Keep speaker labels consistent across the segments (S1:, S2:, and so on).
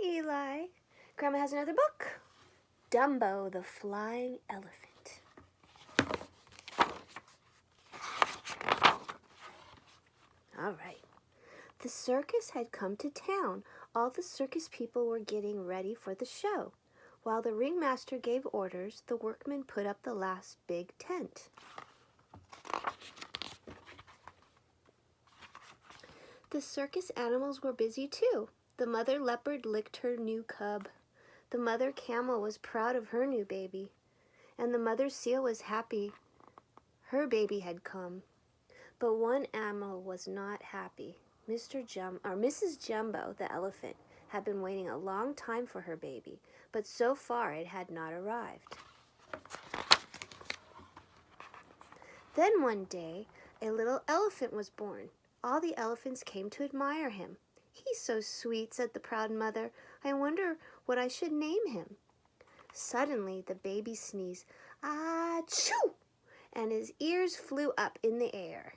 S1: Eli. Grandma has another book. Dumbo, the Flying Elephant. All right. The circus had come to town. All the circus people were getting ready for the show. While the ringmaster gave orders, the workmen put up the last big tent. The circus animals were busy too. The mother leopard licked her new cub. The mother camel was proud of her new baby. And the mother seal was happy her baby had come. But one animal was not happy. Mrs. Jumbo, the elephant, had been waiting a long time for her baby, but so far it had not arrived. Then one day, a little elephant was born. All the elephants came to admire him. "He's so sweet," said the proud mother. "I wonder what I should name him." Suddenly, the baby sneezed, "Achoo!" and his ears flew up in the air.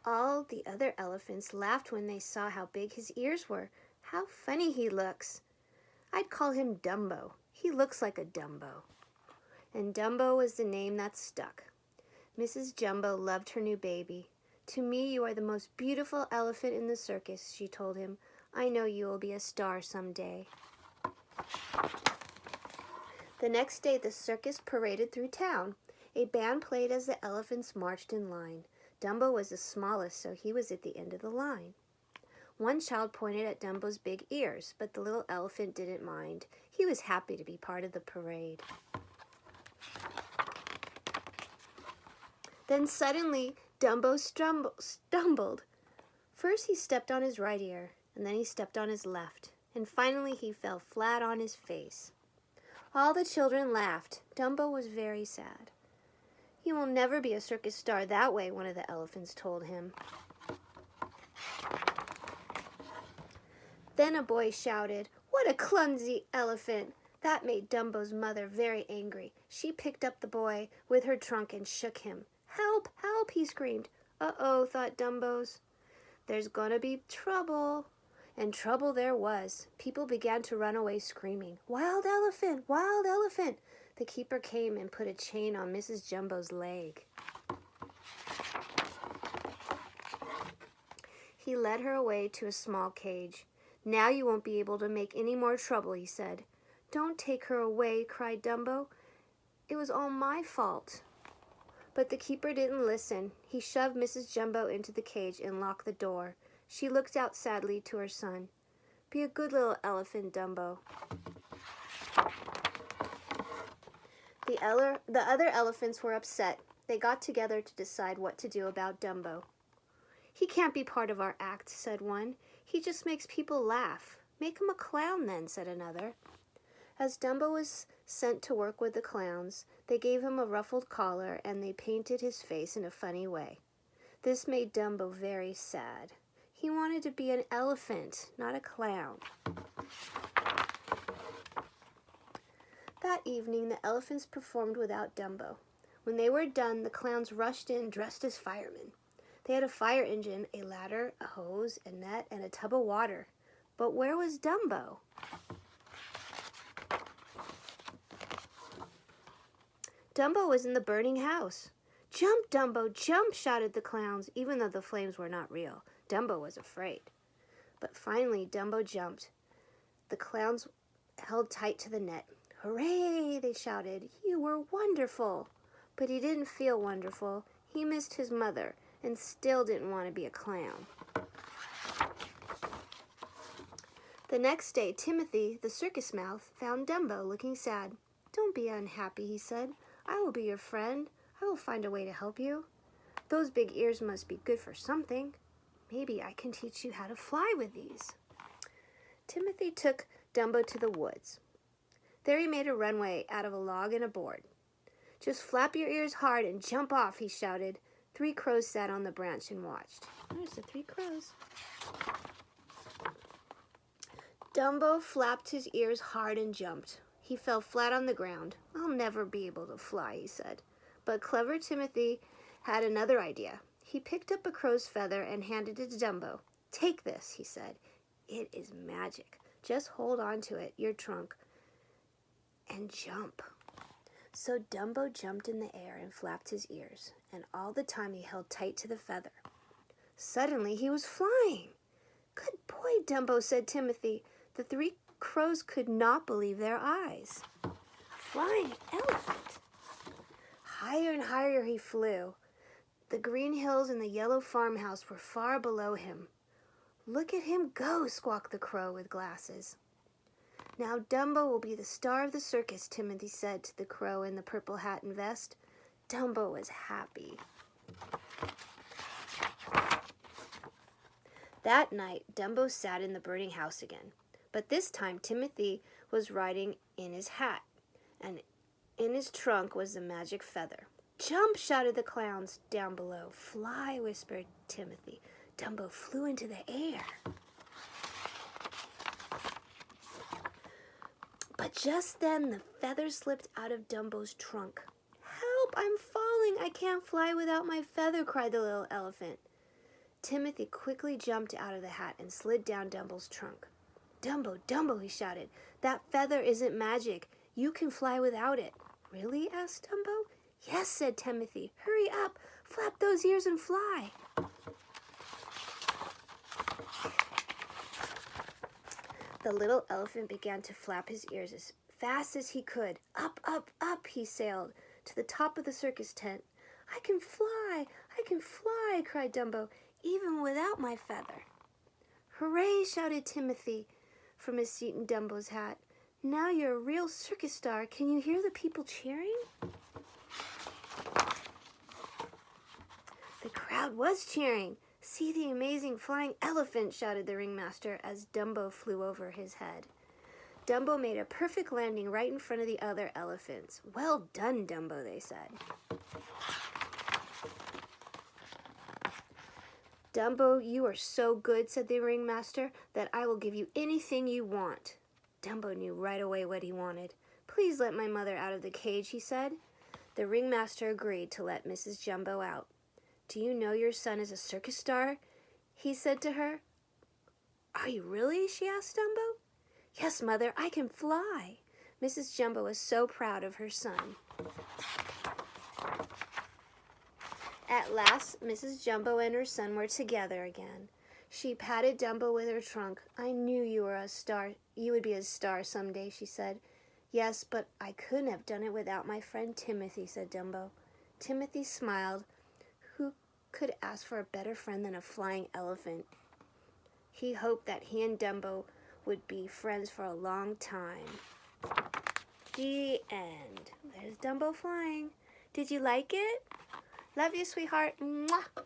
S1: All the other elephants laughed when they saw how big his ears were. "How funny he looks. I'd call him Dumbo. He looks like a Dumbo." And Dumbo was the name that stuck. Mrs. Jumbo loved her new baby. "To me, you are the most beautiful elephant in the circus," she told him. "I know you will be a star someday." The next day, the circus paraded through town. A band played as the elephants marched in line. Dumbo was the smallest, so he was at the end of the line. One child pointed at Dumbo's big ears, but the little elephant didn't mind. He was happy to be part of the parade. Then suddenly, Dumbo stumbled. First he stepped on his right ear, and then he stepped on his left, and finally he fell flat on his face. All the children laughed. Dumbo was very sad. "You will never be a circus star that way," one of the elephants told him. Then a boy shouted, "What a clumsy elephant!" That made Dumbo's mother very angry. She picked up the boy with her trunk and shook him. "Help, help," he screamed. "Uh-oh," thought Dumbo's. "There's gonna be trouble." And trouble there was. People began to run away screaming, "Wild elephant! Wild elephant!" The keeper came and put a chain on Mrs. Jumbo's leg. He led her away to a small cage. "Now you won't be able to make any more trouble," he said. "Don't take her away," cried Dumbo. "It was all my fault." But the keeper didn't listen. He shoved Mrs. Jumbo into the cage and locked the door. She looked out sadly to her son. "Be a good little elephant, Dumbo." The other elephants were upset. They got together to decide what to do about Dumbo. "He can't be part of our act," said one. "He just makes people laugh." "Make him a clown then," said another. As Dumbo was sent to work with the clowns, they gave him a ruffled collar and they painted his face in a funny way. This made Dumbo very sad. He wanted to be an elephant, not a clown. That evening, the elephants performed without Dumbo. When they were done, the clowns rushed in dressed as firemen. They had a fire engine, a ladder, a hose, a net, and a tub of water. But where was Dumbo? Dumbo was in the burning house. "Jump, Dumbo, jump," shouted the clowns, even though the flames were not real. Dumbo was afraid. But finally, Dumbo jumped. The clowns held tight to the net. "Hooray!" they shouted. "You were wonderful." But he didn't feel wonderful. He missed his mother and still didn't want to be a clown. The next day, Timothy, the circus mouth, found Dumbo looking sad. "Don't be unhappy," he said. "I will be your friend. I will find a way to help you. Those big ears must be good for something. Maybe I can teach you how to fly with these." Timothy took Dumbo to the woods. There he made a runway out of a log and a board. "Just flap your ears hard and jump off," he shouted. 3 crows sat on the branch and watched. There's the 3 crows. Dumbo flapped his ears hard and jumped. He fell flat on the ground. "I'll never be able to fly," he said. But clever Timothy had another idea. He picked up a crow's feather and handed it to Dumbo. "Take this," he said. "It is magic. Just hold on to it, your trunk, and jump." So Dumbo jumped in the air and flapped his ears, and all the time he held tight to the feather. Suddenly he was flying. "Good boy, Dumbo," said Timothy. The three crows could not believe their eyes. A flying elephant! Higher and higher he flew. The green hills and the yellow farmhouse were far below him. "Look at him go," squawked the crow with glasses. "Now Dumbo will be the star of the circus," Timothy said to the crow in the purple hat and vest. Dumbo was happy. That night, Dumbo sat in the burning house again. But this time, Timothy was riding in his hat, and in his trunk was the magic feather. "Jump!" shouted the clowns down below. "Fly!" whispered Timothy. Dumbo flew into the air. But just then, the feather slipped out of Dumbo's trunk. "Help! I'm falling! I can't fly without my feather!" cried the little elephant. Timothy quickly jumped out of the hat and slid down Dumbo's trunk. "Dumbo, Dumbo," he shouted, "that feather isn't magic. You can fly without it." "Really?" asked Dumbo. "Yes," said Timothy. "Hurry up, flap those ears and fly." The little elephant began to flap his ears as fast as he could. Up, up, up he sailed to the top of the circus tent. "I can fly! I can fly!" cried Dumbo, "even without my feather." "Hooray!" shouted Timothy from his seat in Dumbo's hat. "Now you're a real circus star. Can you hear the people cheering?" The crowd was cheering. "See the amazing flying elephant!" shouted the ringmaster as Dumbo flew over his head. Dumbo made a perfect landing right in front of the other elephants. "Well done, Dumbo," they said. "Dumbo, you are so good," said the ringmaster, "that I will give you anything you want." Dumbo knew right away what he wanted. "Please let my mother out of the cage," he said. The ringmaster agreed to let Mrs. Jumbo out. "Do you know your son is a circus star?" he said to her. "Are you really?" she asked Dumbo. "Yes, Mother, I can fly." Mrs. Jumbo was so proud of her son. At last, Mrs. Jumbo and her son were together again. She patted Dumbo with her trunk. "I knew you were a star. You would be a star someday," she said. "Yes, but I couldn't have done it without my friend Timothy," said Dumbo. Timothy smiled. Who could ask for a better friend than a flying elephant? He hoped that he and Dumbo would be friends for a long time. The end. There's Dumbo flying. Did you like it? Love you, sweetheart. Mwah!